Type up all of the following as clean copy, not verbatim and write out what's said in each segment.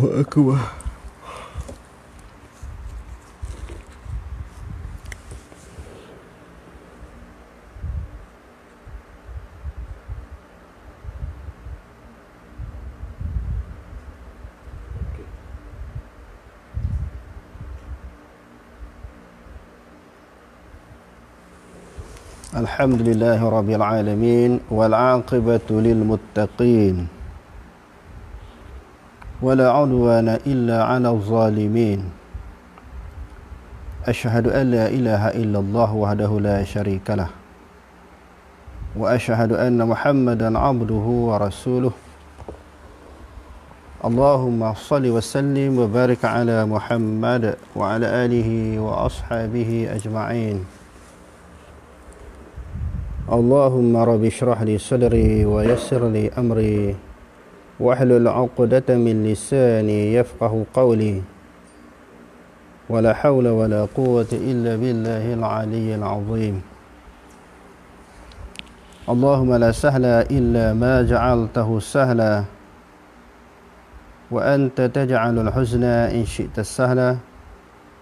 Akbar. Alhamdulillahi Rabbil Alamin wal aqibatu lil muttaqin wala udwana illa 'alal zalimin. Asyhadu an la ilaha illallah wahdahu la syarikalah wa asyhadu anna Muhammadan 'abduhu wa rasuluh. Allahumma shalli wa sallim wa barik ala Muhammad wa ala alihi wa ashabihi ajma'in. Allahumma rabbi shrah li sadri wa yassir li amri wahlul 'uqdatam min lisani yafqahu qawli wala hawla wala quwwata illa billahil 'aliyyil 'azim. Allahumma la sahla illa ma ja'altahu sahla wa anta taj'alul huzna in syi'ta sahla.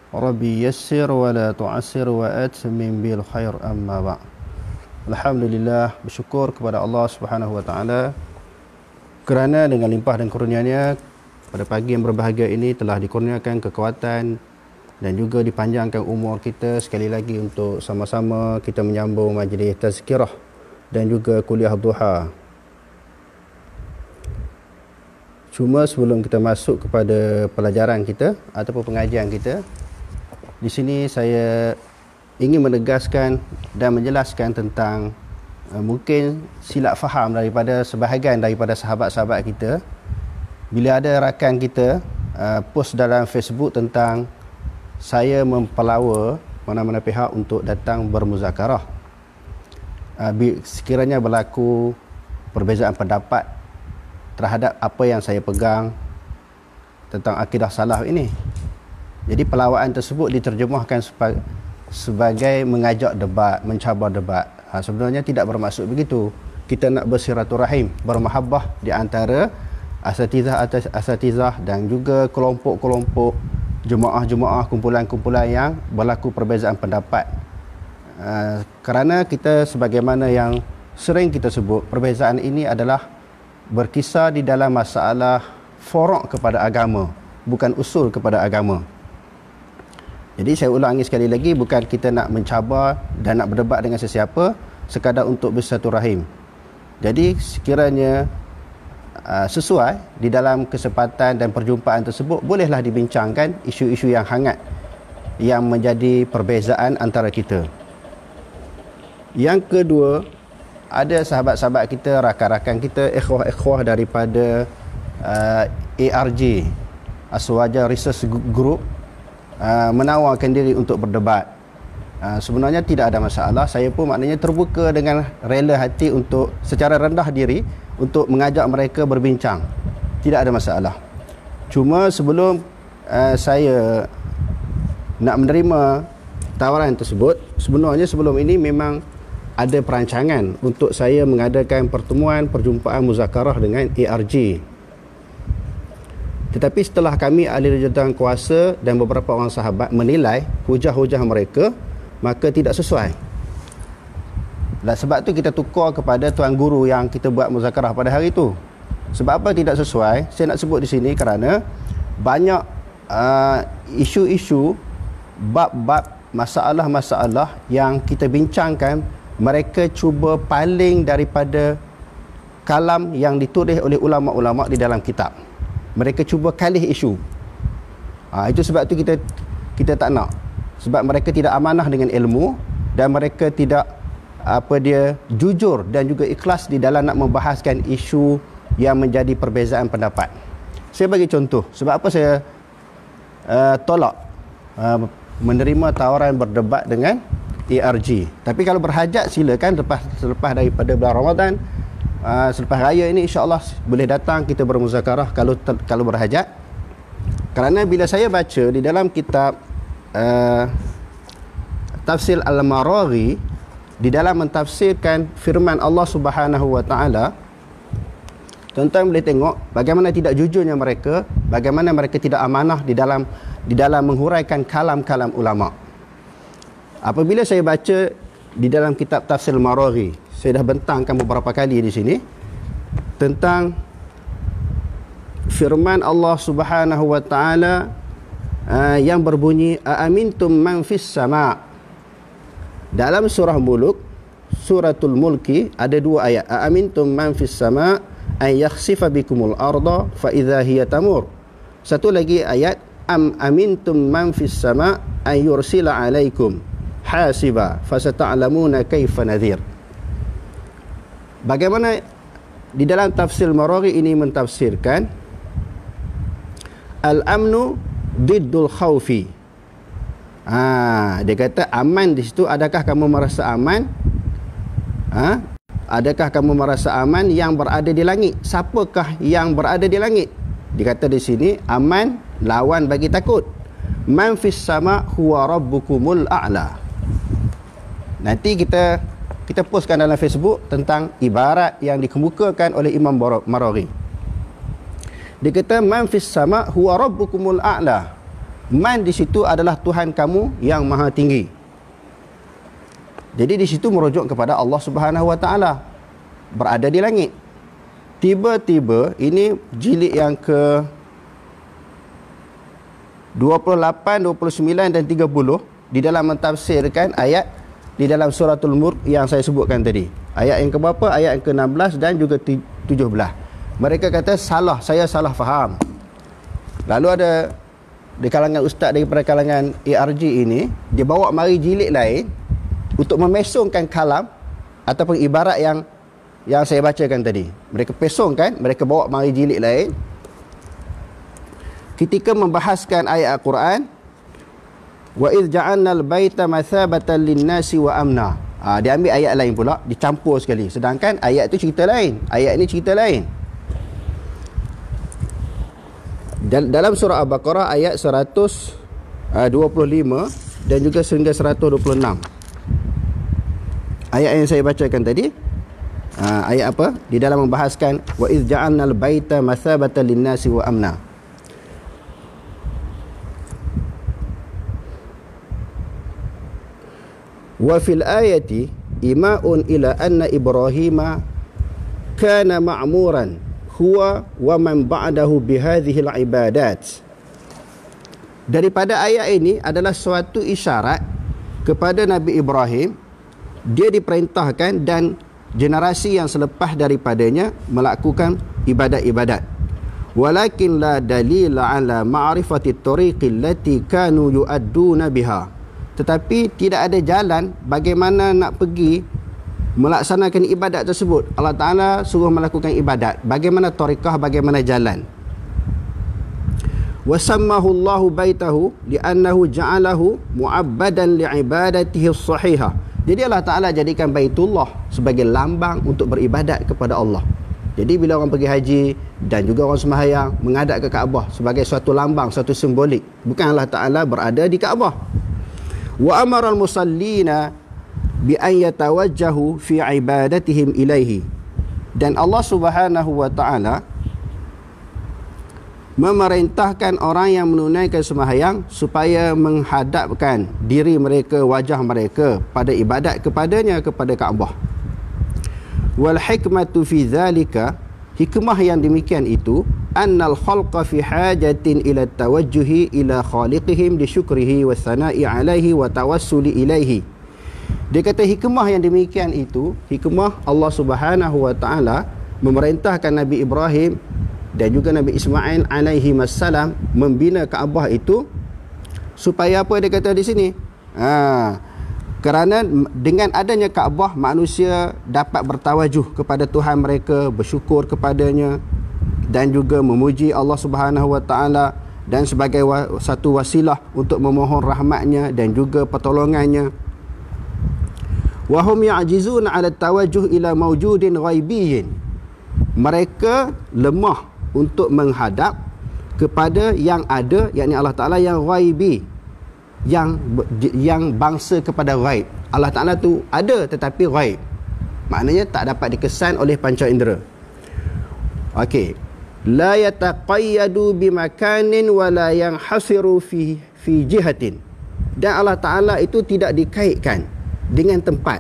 Rabbi yassir wa la tu'assir wa atmim bil khair, amma ba'd. Alhamdulillah, bersyukur kepada Allah Subhanahu wa taala kerana dengan limpah dan kurnia-Nya pada pagi yang berbahagia ini telah dikurniakan kekuatan dan juga dipanjangkan umur kita sekali lagi untuk sama-sama kita menyambung majlis tazkirah dan juga kuliah duha. Cuma sebelum kita masuk kepada pelajaran kita ataupun pengajian kita, di sini saya ingin menegaskan dan menjelaskan tentang mungkin silap faham daripada sebahagian daripada sahabat-sahabat kita bila ada rakan kita post dalam Facebook tentang saya mempelawa mana-mana pihak untuk datang bermuzakarah. Sekiranya berlaku perbezaan pendapat terhadap apa yang saya pegang tentang akidah salaf ini. Jadi pelawaan tersebut diterjemahkan sebagai mengajak debat, mencabar debat. Sebenarnya tidak bermaksud begitu. Kita nak bersiraturahim, bermahabbah di antara asatizah dan juga kelompok-kelompok, jemaah-jemaah, kumpulan-kumpulan yang berlaku perbezaan pendapat. Kerana kita sebagaimana yang sering kita sebut, perbezaan ini adalah berkisar di dalam masalah furuk kepada agama, bukan usul kepada agama. Jadi saya ulangi sekali lagi, bukan kita nak mencabar dan nak berdebat dengan sesiapa sekadar untuk bersatu-rahim. Jadi sekiranya sesuai di dalam kesempatan dan perjumpaan tersebut, bolehlah dibincangkan isu-isu yang hangat yang menjadi perbezaan antara kita. Yang kedua, ada sahabat-sahabat kita, rakan-rakan kita, ikhwah-ikhwah daripada ARG, Aswaja Research Group, menawarkan diri untuk berdebat. Sebenarnya tidak ada masalah. Saya pun maknanya terbuka dengan rela hati untuk secara rendah diri untuk mengajak mereka berbincang. Tidak ada masalah. Cuma sebelum saya nak menerima tawaran tersebut, sebenarnya sebelum ini memang ada perancangan untuk saya mengadakan perjumpaan muzakarah dengan ARG. Tetapi setelah kami ahli jawatan kuasa dan beberapa orang sahabat menilai hujah-hujah mereka, maka tidak sesuai. Dan sebab tu kita tukar kepada tuan guru yang kita buat muzakarah pada hari itu. Sebab apa tidak sesuai? Saya nak sebut di sini kerana banyak isu-isu, bab-bab, masalah-masalah yang kita bincangkan, mereka cuba paling daripada kalam yang ditulis oleh ulama-ulama di dalam kitab. Mereka cuba kalih isu. Itu sebab tu kita tak nak. Sebab mereka tidak amanah dengan ilmu dan mereka tidak jujur dan juga ikhlas di dalam nak membahaskan isu yang menjadi perbezaan pendapat. Saya bagi contoh. Sebab apa saya tolak menerima tawaran berdebat dengan ARG. Tapi kalau berhajat silakan selepas daripada bulan Ramadan, selepas raya ini insya-Allah boleh datang kita bermuzakarah kalau berhajat. Kerana bila saya baca di dalam kitab Tafsir Al-Maraghi, di dalam mentafsirkan firman Allah Subhanahu wa taala Tuan-tuan boleh tengok bagaimana tidak jujurnya mereka, bagaimana mereka tidak amanah di dalam menghuraikan kalam-kalam ulama. Apabila saya baca di dalam kitab Tafsir Maraghi, saya dah bentangkan beberapa kali di sini tentang firman Allah Subhanahu wa taala yang berbunyi aamintum man fis sama'. Dalam surah Mulk, suratul Mulki, ada dua ayat. Aamintum man fis sama' ay yakhsifa bikumul arda fa idza hiya tamur. Satu lagi ayat am amintum man fis sama' ay yursila alaikum hasiba fasata'lamuna kaifa nadhir. Bagaimana di dalam tafsir Maraghi ini mentafsirkan al-amnu diddul khawfi. Dia kata aman di situ, adakah kamu merasa aman? Adakah kamu merasa aman yang berada di langit? Siapakah yang berada di langit? Dikata di sini aman lawan bagi takut. Man fis sama huwa rabbukumul a'la. Nanti kita postkan dalam Facebook tentang ibarat yang dikemukakan oleh Imam Maraghi. Dia kata man fis sama huwa rabbukumul a'la. Man di situ adalah Tuhan kamu yang maha tinggi. Jadi di situ merujuk kepada Allah Subhanahu wa taala berada di langit. Tiba-tiba ini jilid yang ke 28, 29 dan 30 di dalam mentafsirkan ayat di dalam suratul Mulk yang saya sebutkan tadi. Ayat yang ke berapa? Ayat yang ke-16 dan juga 17. Mereka kata saya salah faham. Lalu ada di kalangan ustaz daripada kalangan ARG ini, dia bawa mari jilid lain untuk memesongkan kalam ataupun ibarat yang saya bacakan tadi. Mereka pesongkan, mereka bawa mari jilid lain ketika membahaskan ayat Al-Quran, wa idh ja'alnal baita mathabatan lin-nasi wa amna. Dia ambil ayat lain pula, dicampur sekali. Sedangkan ayat itu cerita lain, ayat ini cerita lain. Dalam surah Al-Baqarah ayat 125 dan juga sehingga 126. Ayat yang saya bacakan tadi, ayat apa? Di dalam membahaskan wa idh ja'alnal baita mathabatan lin-nasi wa amna. Wa fil ayati ima'un ila anna Ibrahima kana ma'muran huwa wa man ba'dahu bihadhihi al-ibadat. Daripada ayat ini adalah suatu isyarat kepada Nabi Ibrahim, dia diperintahkan dan generasi yang selepas daripadanya melakukan ibadat-ibadat. Walakin la dalila ala ma'rifati at-tariqi allati kanu yu'adduna biha. Tetapi tidak ada jalan bagaimana nak pergi melaksanakan ibadat tersebut. Allah Ta'ala suruh melakukan ibadat. Bagaimana tariqah, bagaimana jalan. Wasammahu Allahu baitahu li'annahu ja'alahu mu'abbadan li'ibadatihi as-sahihah. Jadi Allah Ta'ala jadikan Baitullah sebagai lambang untuk beribadat kepada Allah. Jadi bila orang pergi haji dan juga orang sembahyang menghadap ke Kaabah sebagai suatu lambang, suatu simbolik. Bukan Allah Ta'ala berada di Kaabah. Wa amara al-musallina bi an yatawajjahu fi ibadatihim ilaihi. Dan Allah Subhanahu wa taala memerintahkan orang yang menunaikan sembahyang supaya menghadapkan diri mereka, wajah mereka pada ibadat kepadanya, kepada Kaabah. Wal hikmatu fi dzalika, hikmah yang demikian itu, annal khalqa fi hajatin ila tawajjuhi ila khaliqihim li syukrihi wa thana'i alaihi wa tawassuli ilaihi. Dia kata hikmah yang demikian itu, hikmah Allah Subhanahu wa taala memerintahkan Nabi Ibrahim dan juga Nabi Ismail alaihi wassalam membina Kaabah itu supaya apa dia kata di sini? Kerana dengan adanya Kaabah, manusia dapat bertawajuh kepada Tuhan mereka, bersyukur kepadanya dan juga memuji Allah Subhanahu wa taala dan sebagai satu wasilah untuk memohon rahmatnya dan juga pertolongannya. Wahum ya'jizuna 'ala tawajjuh ila mawjudin ghaibiyyin. Mereka lemah untuk menghadap kepada yang ada, yakni Allah Ta'ala yang ghaibi, yang bangsa kepada ghaib. Allah Ta'ala tu ada tetapi ghaib, maknanya tak dapat dikesan oleh panca indera. Okey. La yataqayyadu bimakanin wa la yanhasiru fi jihatin. Dan Allah Ta'ala itu tidak dikaitkan dengan tempat.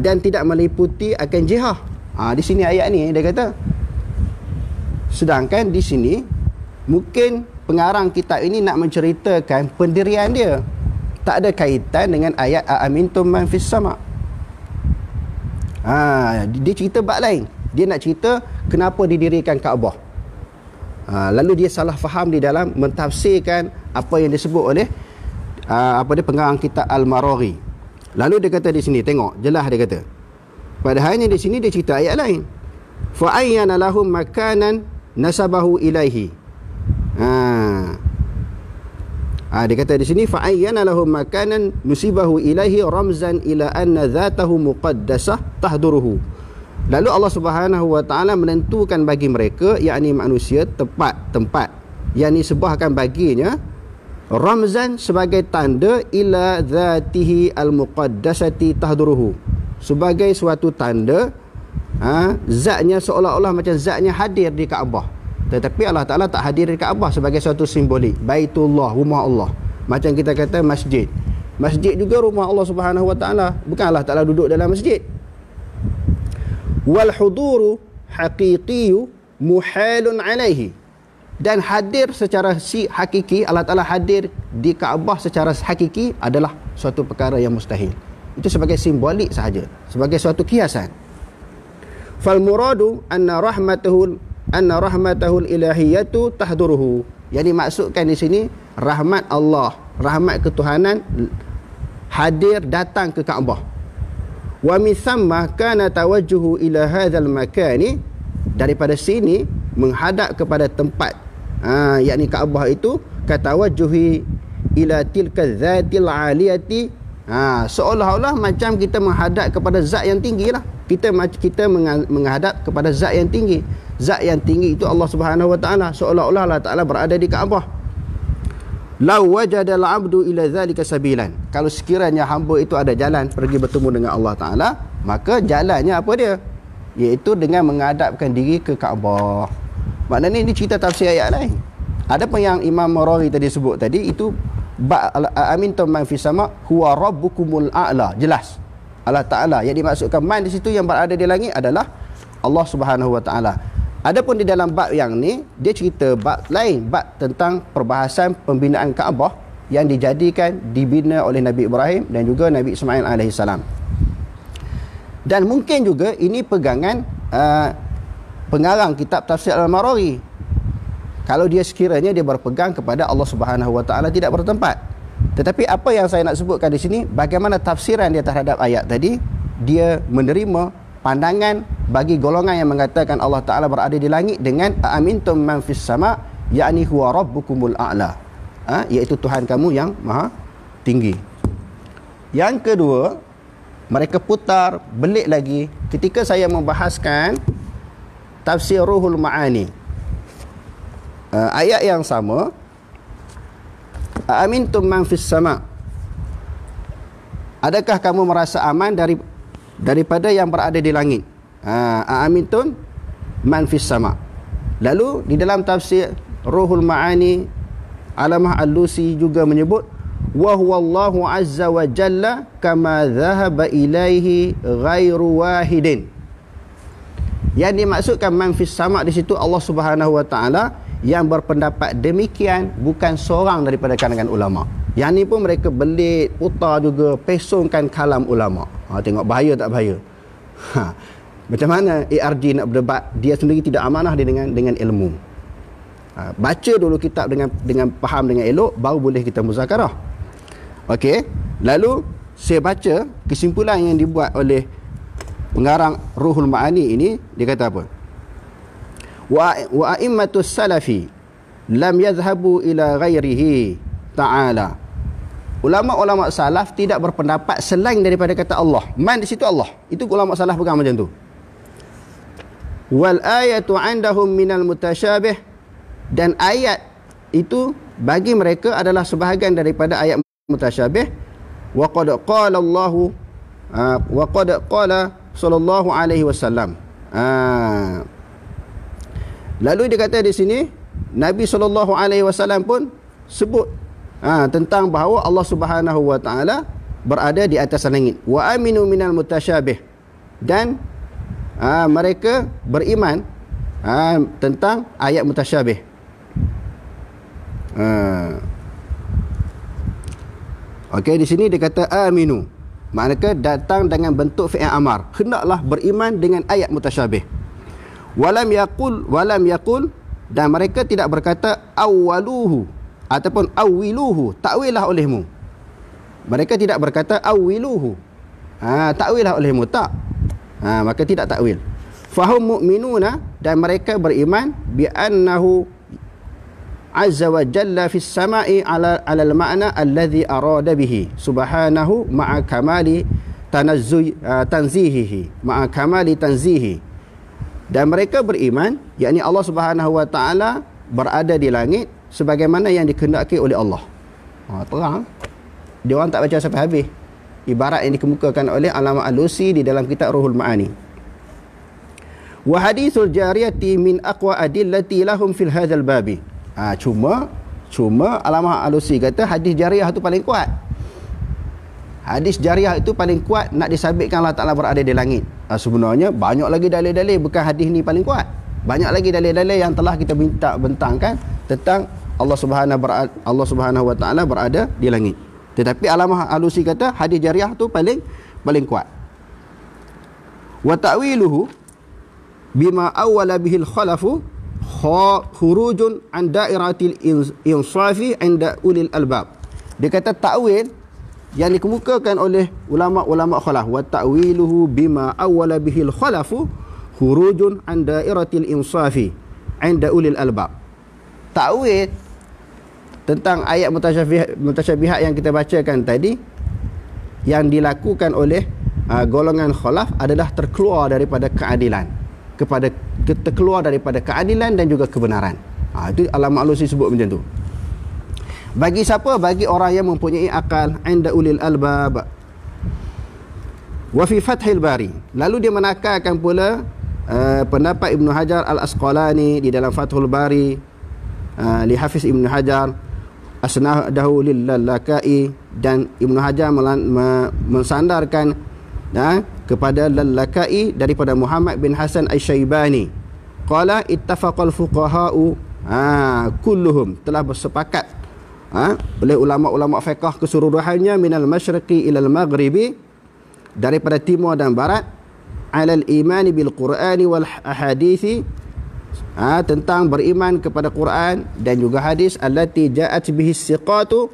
Dan tidak meliputi akan jihah. Di sini ayat ni dia kata. Sedangkan di sini mungkin pengarang kitab ini nak menceritakan pendirian dia. Tak ada kaitan dengan ayat aamintum man fis sama'. Dia cerita bab lain. Dia nak cerita kenapa didirikan Kaabah. Lalu dia salah faham di dalam mentafsirkan apa yang disebut oleh pengarang kitab Al-Maraghi. Lalu dia kata di sini, tengok jelas dia kata. Padahalnya di sini dia cerita ayat lain. Fa ayyana lahum makanan nasabahu ilaihi. Dia kata di sini fa ayyana lahum makanan nusibahu ilaihi ramzan ila anna dhatahu muqaddasah tahduruhu. Lalu Allah Subhanahu wa taala menentukan bagi mereka, yakni manusia, tempat yang disebahkan baginya ramzan sebagai tanda ila dhatihi al-muqaddasati tahduruhu, sebagai suatu tanda zatnya, seolah-olah macam zatnya hadir di Kaabah. Tetapi Allah Ta'ala tak hadir di Kaabah sebagai suatu simbolik. Baitullah, rumah Allah. Macam kita kata masjid. Masjid juga rumah Allah Subhanahu wa taala. Bukan Allah Ta'ala duduk dalam masjid. Wal huduru haqiqiyu muhalun alaihi. Dan hadir secara hakiki, Allah Ta'ala hadir di Kaabah secara hakiki adalah suatu perkara yang mustahil. Itu sebagai simbolik sahaja, sebagai suatu kiasan. Fal muradu anna rahmatahul ilahiyatu tahduruhu. Yang dimaksudkan di sini rahmat Allah, rahmat ketuhanan hadir datang ke Kaabah. Wa min thamma kana tawajjuhu ila hadzal makani, daripada sini menghadap kepada tempat yakni Kaabah itu katawajjuhi ila tilka dzatil aliyati, seolah-olah macam kita menghadap kepada zat yang tinggi lah. Kita menghadap kepada zat yang tinggi. Zat yang tinggi itu Allah Subhanahu wa taala, seolah-olah Allah Taala berada di Kaabah. Law wajada al-'abdu ila dzalika sabilan. Kalau sekiranya hamba itu ada jalan pergi bertemu dengan Allah Taala, maka jalannya apa dia? Iaitu dengan menghadapkan diri ke Kaabah. Maknanya ini cerita tafsir ayat lain. Adapun yang Imam Maraghi tadi sebut tadi itu amintum man fis sama' huwa rabbukumul a'la. Jelas. Allah Taala yang dimaksudkan man di situ yang berada di langit adalah Allah Subhanahu wa taala. Adapun di dalam bab yang ni dia cerita bab lain, bab tentang perbahasan pembinaan Kaabah yang dibina oleh Nabi Ibrahim dan juga Nabi Ismail alaihissalam. Dan mungkin juga ini pegangan pengarang kitab tafsir Al-Maraghi. Kalau dia sekiranya dia berpegang kepada Allah Subhanahu wa taala tidak bertempat. Tetapi apa yang saya nak sebutkan di sini, bagaimana tafsiran dia terhadap ayat tadi, dia menerima pandangan bagi golongan yang mengatakan Allah Ta'ala berada di langit dengan amintum man fis sama', yakni huwa rabbukumul a'la, iaitu Tuhan kamu yang maha tinggi. Yang kedua, mereka putar belik lagi ketika saya membahaskan tafsir Ruhul Ma'ani. Ayat yang sama, amintum man fis sama', adakah kamu merasa aman daripada yang berada di langit? Amintum man fis sama'. Lalu di dalam tafsir Ruhul Ma'ani, Alamah Al-Lusi juga menyebut wa huwallahu azza wa jalla kama dhahaba ilaihi ghairu wahidin. Yang dimaksudkan man fis sama' di situ Allah Subhanahu wa taala yang berpendapat demikian bukan seorang daripada kalangan ulama. Yang ni pun mereka belit, putar juga, pesongkan kalam ulama. Tengok bahaya tak bahaya. Macam mana ARG nak berdebat, dia sendiri tidak amanah dia dengan ilmu. Baca dulu kitab dengan faham dengan elok, baru boleh kita muzakarah. Okey. Lalu saya baca kesimpulan yang dibuat oleh pengarang Ruhul Ma'ani ini. Dia kata apa? Wa a'immatus salafi lam yadhhabu ila ghairihi ta'ala. Ulama-ulama salaf tidak berpendapat selain daripada kata Allah. Man di situ Allah. Itu ulama salaf pegang macam tu. Wal ayatu 'indahum minal mutasyabih, dan ayat itu bagi mereka adalah sebahagian daripada ayat mutasyabih. Wa qad qala Allah wa qad qala sallallahu alaihi wasallam. Lalu dia kata di sini Nabi SAW pun sebut tentang bahawa Allah Subhanahu wa taala berada di atas langit. Wa aminu minal mutasyabih, dan mereka beriman tentang ayat mutasyabih. Okey, di sini dia kata aminu, maknanya datang dengan bentuk fi'il amar, hendaklah beriman dengan ayat mutasyabih. Walam yaqul, dan mereka tidak berkata awwaluhu ataupun awwiluhu, takwilah olehmu. Mereka tidak berkata awwiluhu, takwilah olehmu, tak. Maka tidak takwil. Fahum mu'minuna, dan mereka beriman bi annahu azza wa jalla fis sama'i ala al-ma'na alladhi arada bihi subhanahu ma'a kamali tanzihihi, ma'a kamali tanzihi. Dan mereka beriman, yakni Allah Subhanahu wa taala berada di langit sebagaimana yang dikehendaki oleh Allah. Terang. Dia orang tak baca sampai habis. Ibarat yang dikemukakan oleh Allamah Alusi di dalam kitab Ruhul Ma'ani. Wa hadithul jariyati min aqwa adillati lahum fil hadzal babi. Cuma Allamah Alusi kata hadis jariyah itu paling kuat. Hadis jariyah itu paling kuat nak disabitkan Allah Ta'ala berada di langit. Sebenarnya banyak lagi dalil-dalil, bukan hadis ni paling kuat. Banyak lagi dalil-dalil yang telah kita bentangkan tentang Allah Subhanahu wa taala berada di langit. Tetapi Allamah Alusi kata hadis jariyah tu paling kuat. Wa ta'wiluhu bima awwala bihil khalafu khurujun an dairatil insafi 'inda ulil albab. Dia kata takwil yang dikemukakan oleh ulama-ulama khalaf, wa ta'wiluhu bima awwala bihil khalafu khurujun an dairatil insafi 'inda ulil albab. Takwil tentang ayat mutasyabihat yang kita bacakan tadi, yang dilakukan oleh golongan khalaf adalah terkeluar daripada keadilan, terkeluar daripada keadilan dan juga kebenaran. Itu Allamah Alusi sebut macam tu. Bagi siapa? Bagi orang yang mempunyai akal, inda ulil albab. Wa fi Fathil Bari, lalu dia menakarkan pula pendapat Ibnu Hajar Al-Asqalani di dalam Fathul Bari, li Hafiz Ibnu Hajar asnadahu lil-Lalakai, dan Ibnu Hajar mensandarkan kepada Lalakai daripada Muhammad bin Hasan Asy-Syaibani. Qala ittafaqal fuqaha'u kulluhum, telah bersepakat oleh ulama-ulama fiqh keseluruhannya, minal masyriqi ilal maghribi, daripada timur dan barat, alal imani bil qur'ani wal ahadithi, tentang beriman kepada Quran dan juga hadis, allati ja'at bihi siqatu,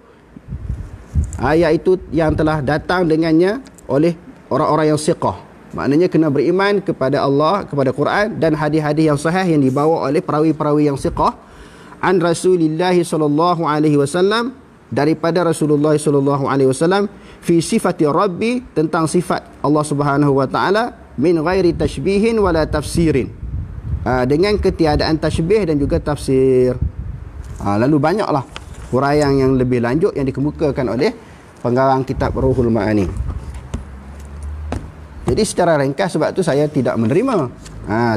iaitu yang telah datang dengannya oleh orang-orang yang siqah. Maknanya kena beriman kepada Allah, kepada Quran dan hadis-hadis yang sahih yang dibawa oleh perawi-perawi yang siqah, an Rasulillah sallallahu alaihi wasallam, daripada Rasulullah sallallahu alaihi wasallam, fi sifati Rabbi, tentang sifat Allah Subhanahu wa taala, min ghairi tashbihin wala tafsirin, dengan ketiadaan tashbih dan juga tafsir. Lalu banyaklah huraian yang lebih lanjut yang dikemukakan oleh pengarang kitab Ruhul Ma'ani. Jadi secara ringkas, sebab tu saya tidak menerima.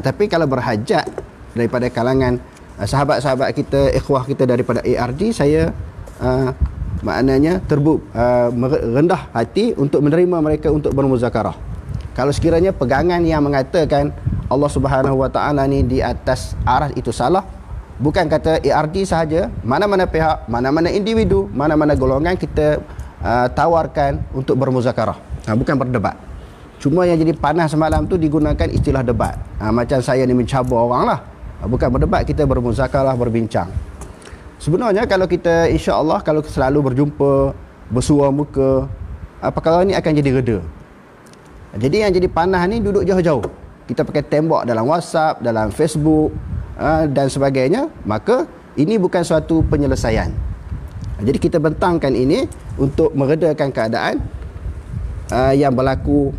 Tapi kalau berhajat daripada kalangan sahabat-sahabat kita, ikhwah kita daripada ARD, saya maknanya rendah hati untuk menerima mereka untuk bermuzakarah. Kalau sekiranya pegangan yang mengatakan Allah Subhanahu wa taala ni di atas aras itu salah, bukan kata ARD sahaja, mana-mana pihak, mana-mana individu, mana-mana golongan kita tawarkan untuk bermuzakarah, bukan berdebat. Cuma yang jadi panas semalam tu digunakan istilah debat. Macam saya ni mencabar orang lah. Bukan berdebat, kita bermuzakarah, berbincang. Sebenarnya kalau kita insya-Allah, kalau selalu berjumpa, bersua muka, perkara ni akan jadi reda. Jadi yang jadi panas ni duduk jauh-jauh. Kita pakai tembok dalam WhatsApp, dalam Facebook dan sebagainya, maka ini bukan suatu penyelesaian. Jadi kita bentangkan ini untuk meredakan keadaan yang berlaku,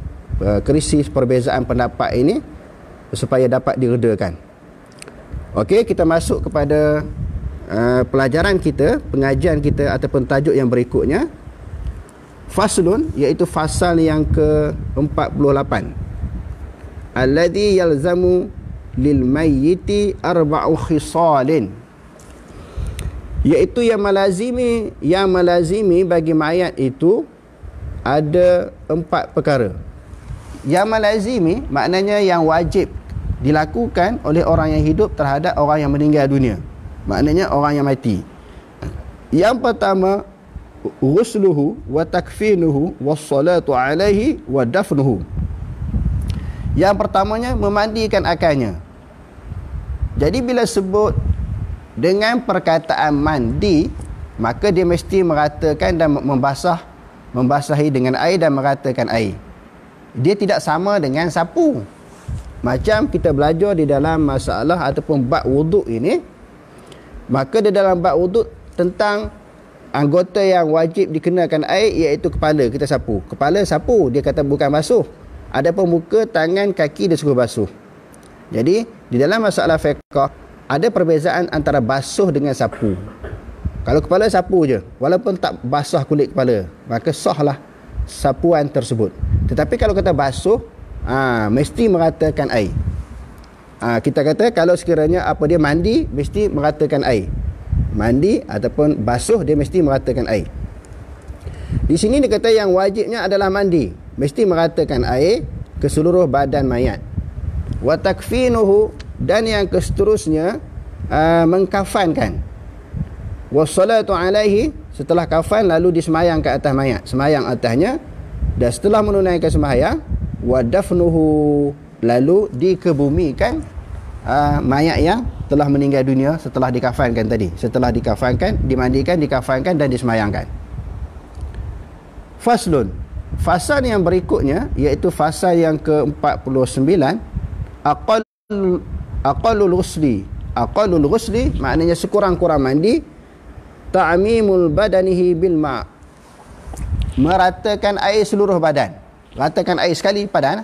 krisis perbezaan pendapat ini, supaya dapat diredakan. Okey, kita masuk kepada pelajaran kita, pengajian kita ataupun tajuk yang berikutnya. Faslun, iaitu fasal yang ke-48. Alladhi yalzamu lil mayyiti arba'u khisalin, iaitu yang melazimi bagi mayat itu ada 4 perkara. Yang melazimi maknanya yang wajib dilakukan oleh orang yang hidup terhadap orang yang meninggal dunia, maknanya orang yang mati. Yang pertama, ghusluhu wa takfinuhu wassalatu alaihi wa dafnuhu. Yang pertamanya memandikan akalnya. Jadi bila sebut dengan perkataan mandi, maka dia mesti meratakan dan membasahi dengan air dan meratakan air. Dia tidak sama dengan sapu. Macam kita belajar di dalam masalah ataupun bab wuduk ini, maka di dalam bab wuduk tentang anggota yang wajib dikenakan air, iaitu kepala, kita sapu. Kepala sapu, dia kata bukan basuh. Adapun muka, tangan, kaki dia suruh basuh. Jadi di dalam masalah fiqh ada perbezaan antara basuh dengan sapu. Kalau kepala sapu je, walaupun tak basah kulit kepala, maka sahlah sapuan tersebut. Tetapi kalau kata basuh, mesti meratakan air. Kita kata kalau sekiranya dia mandi, mesti meratakan air. Mandi ataupun basuh, dia mesti meratakan air. Di sini dia kata yang wajibnya adalah mandi, mesti meratakan air ke seluruh badan mayat. Wa takfinuhu, dan yang seterusnya mengkafankan. Wassalatu alaihi, setelah kafan lalu disemayang ke atas mayat, semayang atasnya. Dan setelah menunaikan sembahyang, wa dafnuhu, lalu dikebumikan mayat yang telah meninggal dunia setelah dikafankan tadi. Setelah dikafankan, dimandikan, dikafankan dan disemayangkan. Faslun, fasal yang berikutnya iaitu fasal yang ke-49, aqallul ghusli, maknanya sekurang-kurang mandi, ta'mimul badanihi bil ma', meratakan air seluruh badan. Ratakan air sekali padan,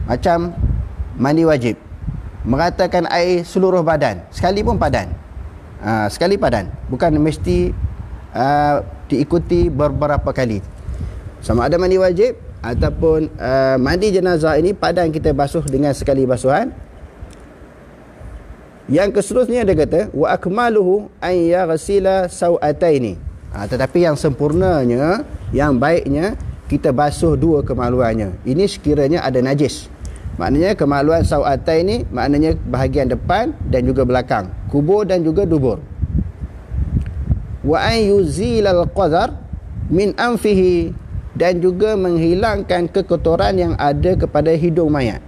macam mandi wajib. Meratakan air seluruh badan, sekali pun padan. Sekali padan, bukan mesti diikuti beberapa kali. Sama ada mandi wajib ataupun mandi jenazah ini padan kita basuh dengan sekali basuhan. Yang seterusnya dia kata wa akmaluhu an yaghsila sawataini. Tetapi yang sempurnanya, yang baiknya, kita basuh 2 kemaluannya. Ini sekiranya ada najis. Maknanya kemaluan sawataini, maknanya bahagian depan dan juga belakang, kubur dan juga dubur. Wa an yuzilal qadar min anfihi, dan juga menghilangkan kekotoran yang ada kepada hidung mayat.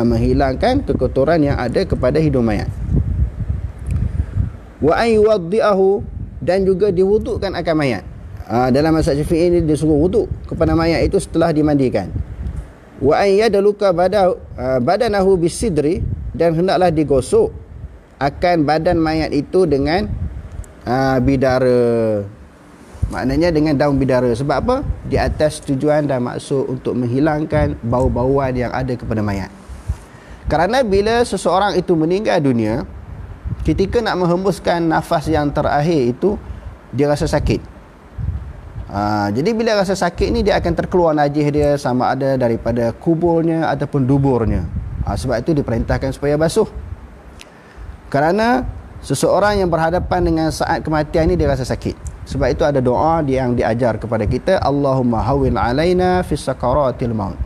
Menghilangkan kekotoran yang ada kepada hidung mayat. Wa an yuwaddi'ahu, dan juga diwudukkan akan mayat. Dalam mazhab Syafi'i ini disuruh wuduk kepada mayat itu setelah dimandikan. Wa an yadluka badanahu bisidri, dan hendaklah digosok akan badan mayat itu dengan bidara. Maknanya dengan daun bidara. Sebab apa? Di atas tujuan dan maksud untuk menghilangkan bau-bauan yang ada kepada mayat. Kerana bila seseorang itu meninggal dunia, ketika nak menghembuskan nafas yang terakhir itu, dia rasa sakit. Jadi bila rasa sakit ni, dia akan terkeluar najis dia, sama ada daripada kuburnya ataupun duburnya. Sebab itu diperintahkan supaya basuh. Kerana seseorang yang berhadapan dengan saat kematian ni, dia rasa sakit. Sebab itu ada doa yang diajar kepada kita, Allahumma hawwin alaina fis sakaratil maut.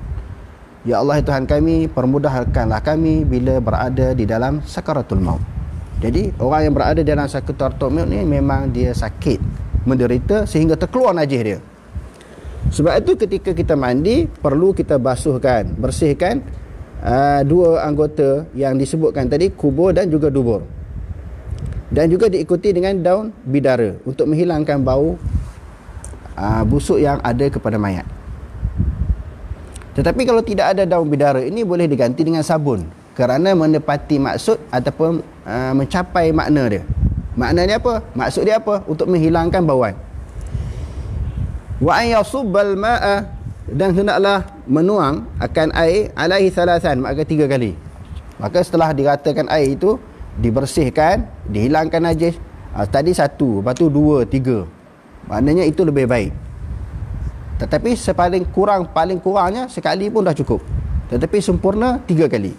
Ya Allah Tuhan kami, permudahkanlah kami bila berada di dalam sakaratul maut. Jadi orang yang berada dalam sakaratul maut ni memang dia sakit, menderita sehingga terkeluar najis dia. Sebab itu ketika kita mandi, perlu kita basuhkan, bersihkan 2 anggota yang disebutkan tadi, kubur dan juga dubur. Dan juga diikuti dengan daun bidara untuk menghilangkan bau busuk yang ada kepada mayat. Tetapi kalau tidak ada daun bidara ini, boleh diganti dengan sabun, kerana menepati maksud ataupun mencapai makna dia. Maknanya apa? Maksud dia apa? Untuk menghilangkan bauan. Wa an yasubbal ma'a, dan hendaklah menuang akan air alaihi thalathan, maka 3 kali. Maka setelah diratakan air itu, dibersihkan, dihilangkan najis. Tadi 1, lepas tu 2, 3. Maknanya itu lebih baik. Tetapi paling kurangnya sekali pun dah cukup. Tetapi sempurna 3 kali.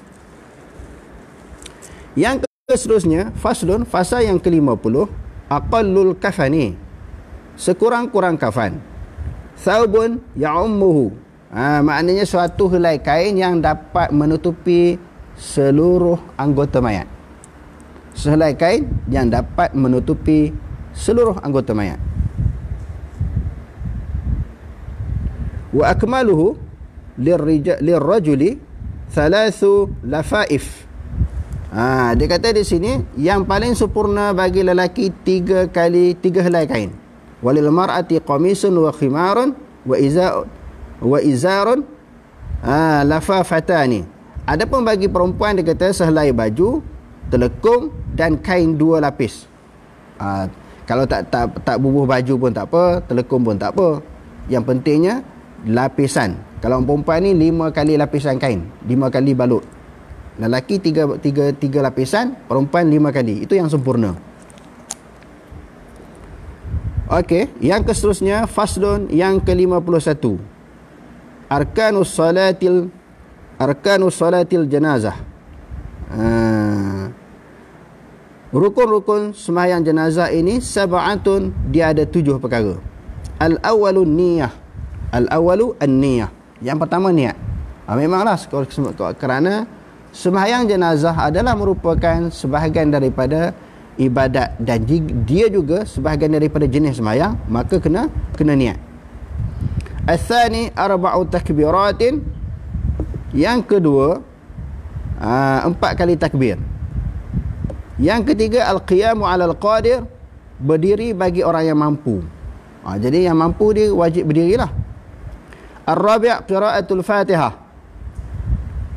Yang seterusnya, faslun, fasa yang ke-50, aqallul kafani, sekurang-kurang kafan. Thawbun ya'ummuhu, maknanya suatu helai kain yang dapat menutupi seluruh anggota mayat. Sehelai kain yang dapat menutupi seluruh anggota mayat. Wa akmaluhu lirrajuli thalathu lafaif. Dia kata di sini yang paling sempurna bagi lelaki 3 helai kain. Walil mar'ati qamisun wa khimarun wa izarun lafafatani. Adapun bagi perempuan dia kata sehelai baju, telekung dan kain 2 lapis. Kalau tak bubuh baju pun tak apa, telekung pun tak apa. Yang pentingnya lapisan. Kalau perempuan ni 5 kali lapisan kain, 5 kali balut. Lelaki 3 lapisan, perempuan 5 kali. Itu yang sempurna. Okey, yang seterusnya faslun yang ke-51. Arkanus salatil janazah. Rukun-rukun sembahyang jenazah ini sab'atun, dia ada 7 perkara. Al-awwalu niyah. Al-awwalu an-niyah. Yang pertama niat. Memanglah kerana sembahyang jenazah adalah merupakan sebahagian daripada ibadat dan dia juga sebahagian daripada jenis sembahyang, maka kena niat. Al-thani arba'u takbiratin. Yang kedua 4 kali takbir. Yang ketiga al-qiyamu 'alal qadir, berdiri bagi orang yang mampu. Jadi yang mampu dia wajib berdirilah. Ar-rabi' qira'atul Fatihah.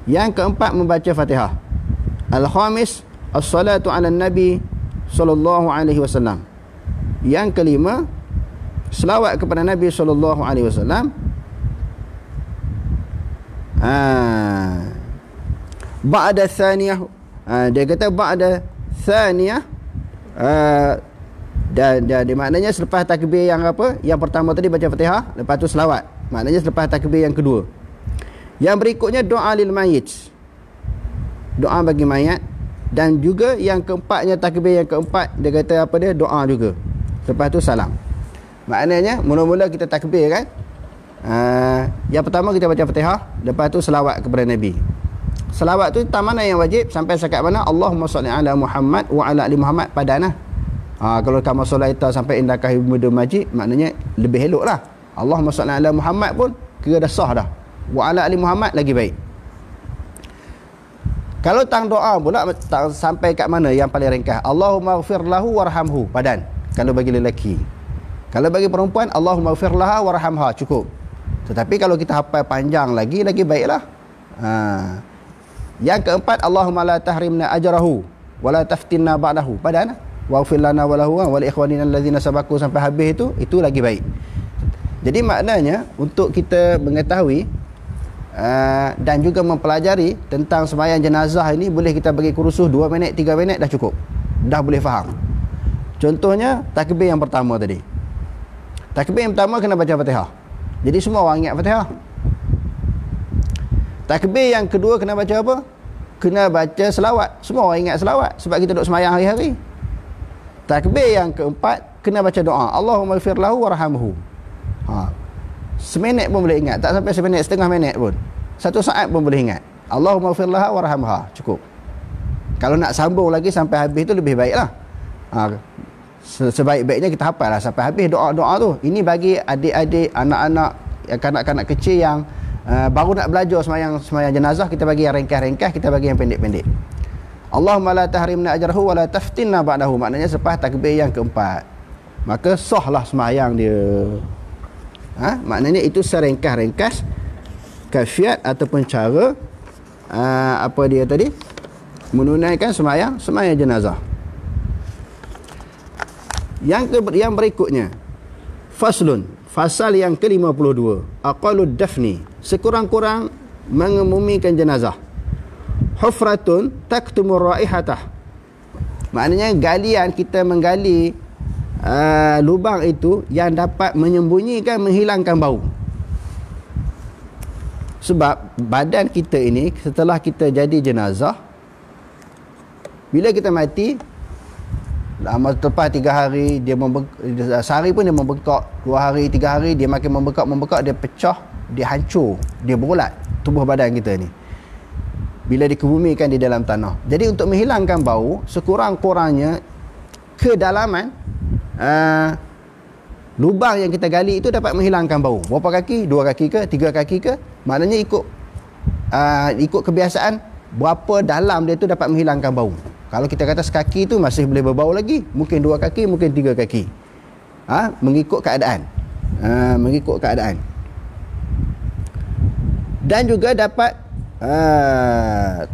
Yang keempat membaca Fatihah. Al-khamis as-salatu 'alan nabi sallallahu alaihi wasallam. Yang kelima selawat kepada Nabi sallallahu alaihi wasallam. Ba'da thaniyah, dia kata ba'da thaniyah, dan maknanya selepas takbir yang apa? Yang pertama tadi baca Fatihah, lepas tu selawat. Maknanya selepas takbir yang kedua. Yang berikutnya doa lil mayit, doa bagi mayat. Dan juga yang keempatnya, takbir yang keempat, dia kata apa dia? Doa juga. Lepas tu salam. Maknanya mula-mula kita takbir kan, yang pertama kita baca Fatihah, lepas tu selawat kepada Nabi. Selawat tu tak mana yang wajib, sampai sekat mana Allahumma salli ala Muhammad wa ala ali Muhammad padanah. Kalau kamu solaita sampai indakah ibnu majid, maknanya lebih elok lah. Allahumma salli ala Muhammad pun kira dah sah dah. Wa ala ali Muhammad lagi baik. Kalau tang doa pula sampai kat mana yang paling ringkas? Allahumma ighfir lahu warhamhu, padan. Kalau bagi lelaki. Kalau bagi perempuan, Allahumma ighfir laha warhamha, cukup. Tetapi kalau kita hafal panjang lagi baiklah. Yang keempat, Allahumma la tahrimna ajrahu wa la taftinna ba'dahu, padan. Waghfir lana wa lahu wa li ikhwanina allazina sabaku, sampai habis itu lagi baik. Jadi maknanya untuk kita mengetahui dan juga mempelajari tentang sembahyang jenazah ini, boleh kita bagi kursus 2 minit 3 minit dah cukup, dah boleh faham. Contohnya takbir yang pertama tadi, takbir yang pertama kena baca Fatihah, jadi semua orang ingat Fatihah. Takbir yang kedua kena baca apa? Kena baca selawat, semua orang ingat selawat sebab kita duduk sembahyang hari-hari. Takbir yang keempat kena baca doa, Allahumma ighfir lahu warhamhu. Seminit pun boleh ingat, tak sampai seminit, setengah minit pun, 1 saat pun boleh ingat. Allahumma ighfir laha warhamha, cukup. Kalau nak sambung lagi sampai habis tu lebih baiklah. Sebaik-baiknya kita hafal lah sampai habis doa-doa tu. Ini bagi adik-adik, anak-anak, kanak-kanak kecil yang baru nak belajar sembahyang jenazah, kita bagi yang ringkas-ringkas, kita bagi yang pendek-pendek. Allahumma la tahrimna ajrahu wa la taftinna ba'dahu, maknanya selepas takbir yang keempat, maka sahlah sembahyang dia. Maknanya itu seringkas-ringkas kaifiat ataupun cara apa dia tadi, menunaikan sembahyang jenazah. Yang berikutnya faslun, fasal yang ke-52, aqalud dafni, sekurang-kurang mengemumikan jenazah. Hufratun taktumur raihatah, maknanya galian, kita menggali lubang itu yang dapat menyembunyikan, menghilangkan bau. Sebab badan kita ini setelah kita jadi jenazah, Bila kita mati, lama lepas 3 hari dia sehari pun dia membengkak, 2 hari 3 hari dia makin membengkak, dia pecah, dia hancur, dia berulat tubuh badan kita ni bila dikebumikan di dalam tanah. Jadi untuk menghilangkan bau, sekurang-kurangnya kedalaman lubang yang kita gali itu dapat menghilangkan bau. Berapa kaki? 2 kaki ke? 3 kaki ke? Maknanya ikut kebiasaan berapa dalam dia tu dapat menghilangkan bau. Kalau kita kata sekaki tu masih boleh berbau lagi, mungkin 2 kaki, mungkin 3 kaki. Mengikut keadaan. Mengikut keadaan. Dan juga dapat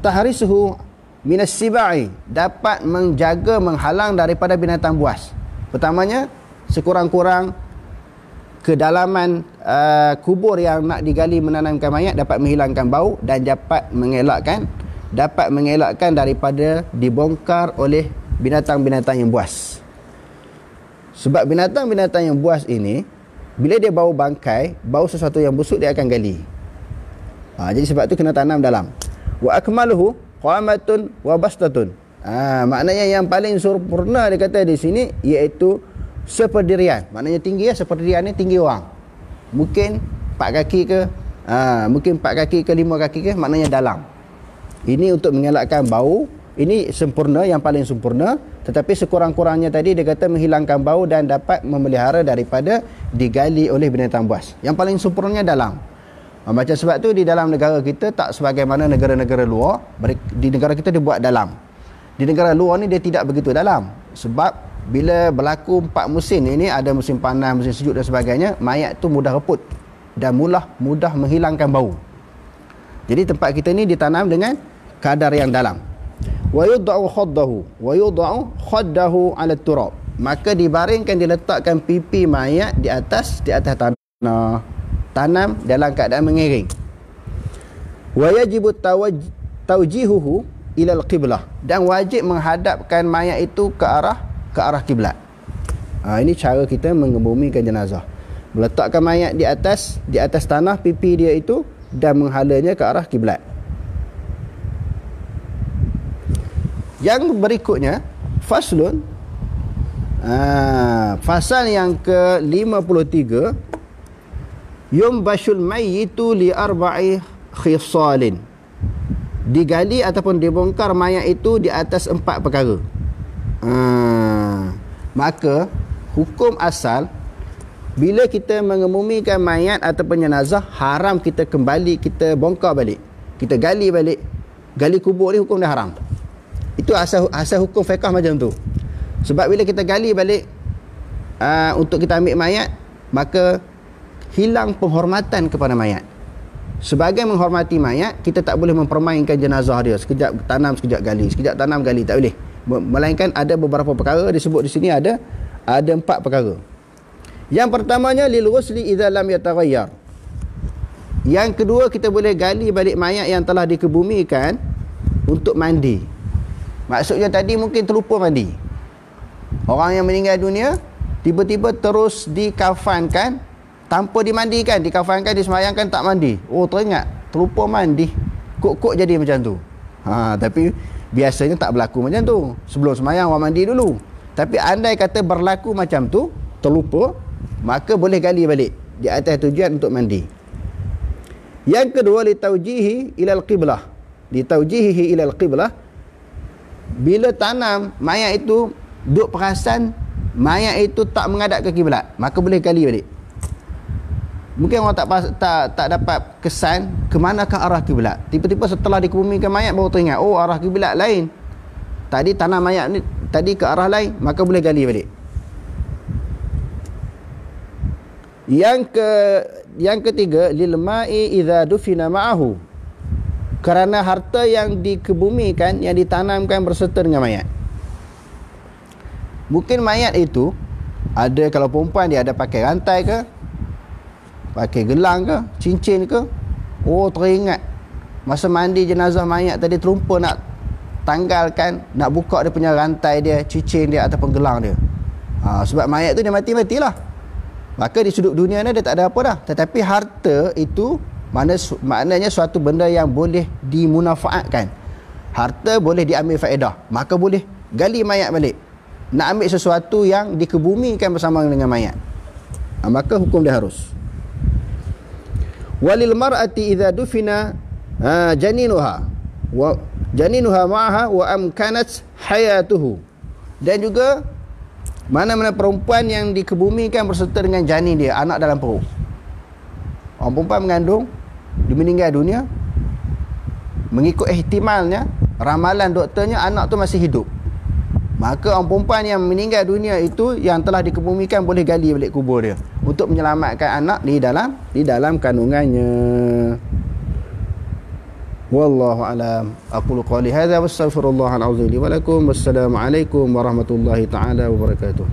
tahrisuhu minas sibai, dapat menjaga, menghalang daripada binatang buas. Pertamanya, sekurang-kurang kedalaman kubur yang nak digali menanamkan mayat dapat menghilangkan bau dan dapat mengelakkan daripada dibongkar oleh binatang-binatang yang buas. Sebab binatang-binatang yang buas ini, bila dia bau bangkai, bau sesuatu yang busuk, dia akan gali. Jadi sebab tu kena tanam dalam. Wa akmaluhu qamatun wa bastatun. Maknanya yang paling sempurna dia kata di sini iaitu seperdirian. Maknanya tinggi ya, seperdirian ni tinggi orang. Mungkin 4 kaki ke, mungkin 4 kaki ke 5 kaki ke, maknanya dalam. Ini untuk mengelakkan bau. Ini sempurna, yang paling sempurna. Tetapi sekurang-kurangnya tadi dia kata menghilangkan bau dan dapat memelihara daripada digali oleh binatang buas. Yang paling sempurnanya dalam. Macam sebab tu di dalam negara kita tak sebagaimana negara-negara luar. Di negara kita dia buat dalam. Di negara luar ni dia tidak begitu dalam. Sebab bila berlaku 4 musim ini, ada musim panas, musim sejuk dan sebagainya, mayat tu mudah reput dan mudah menghilangkan bau. Jadi tempat kita ni ditanam dengan kadar yang dalam. Wa yud'u khaddahu 'ala turab. Maka dibaringkan, diletakkan pipi mayat di atas tanah. Tanam dalam keadaan mengiring. Wa yajibu tawjihuhu ila al-qiblah, dan wajib menghadapkan mayat itu ke arah kiblat. Ini cara kita mengebumikan jenazah. Meletakkan mayat di atas tanah, pipi dia itu, dan menghalanya ke arah kiblat. Yang berikutnya, faslun, fasal yang ke-53, yumbashul mayyitu li arba'i khisalin. Digali ataupun dibongkar mayat itu di atas 4 perkara. Maka hukum asal, bila kita mengebumikan mayat ataupun jenazah, haram kita kembali, kita bongkar balik, kita gali balik. Gali kubur ni hukum dia haram. Itu asal hukum fiqh macam tu. Sebab bila kita gali balik untuk kita ambil mayat, maka hilang penghormatan kepada mayat. Sebagai menghormati mayat, kita tak boleh mempermainkan jenazah dia. Sekejap tanam, sekejap gali, sekejap tanam, gali, tak boleh. Melainkan ada beberapa perkara disebut di sini, ada 4 perkara. Yang pertamanya, lil ghusli idza lam yataghayyar. Yang kedua, kita boleh gali balik mayat yang telah dikebumikan untuk mandi. Maksudnya tadi mungkin terlupa mandi. Orang yang meninggal dunia tiba-tiba terus dikafankan tanpa dimandikan, dikafankan, disemayangkan, tak mandi. Teringat, terlupa mandi. Kok jadi macam tu. Tapi biasanya tak berlaku macam tu. Sebelum semayang orang mandi dulu. Tapi andai kata berlaku macam tu, terlupa, maka boleh gali balik di atas tujuan untuk mandi. Yang kedua, litaujihi ilal qiblah. Litaujihi ilal qiblah. Bila tanam mayat itu, duk perasan mayat itu tak menghadap ke kiblat, maka boleh gali balik. Mungkin orang tak dapat kesan ke manakah arah kiblat. Tiba-tiba setelah dikebumikan mayat baru teringat, arah kiblat lain. Tadi tanam mayat ni tadi ke arah lain, maka boleh gali balik. Yang ketiga, lil ma'i idza dufina ma'ahu. Kerana harta yang dikebumikan, yang ditanamkan berserta dengan mayat. Mungkin mayat itu ada, kalau perempuan dia ada pakai rantai ke, pakai gelang ke, cincin ke. Teringat masa mandi jenazah mayat tadi terlupa nak tanggalkan, nak buka dia punya rantai dia, cincin dia ataupun gelang dia. Sebab mayat tu dia mati-matilah. Maka di sudut dunia ni dia tak ada apa dah. Tetapi harta itu maknanya suatu benda yang boleh dimunafaatkan. harta boleh diambil faedah, maka boleh gali mayat balik. Nak ambil sesuatu yang dikebumikan bersama dengan mayat, maka hukum dia harus. Walil mar'ati idza dufina janinuha wa janinuha ma'aha wa amkanat hayatuhu. Dan juga mana-mana perempuan yang dikebumikan berserta dengan janin dia, anak dalam perut. Orang perempuan mengandung, dia meninggal dunia, mengikut ihtimalnya, ramalan doktornya anak tu masih hidup, maka orang perempuan yang meninggal dunia itu yang telah dikebumikan boleh gali balik kubur dia untuk menyelamatkan anak di dalam kandungannya. Wallahu alam. Aqulu qali hadza wastaghfirullahal azim li wa lakum. Wassalamu alaikum warahmatullahi taala wabarakatuh.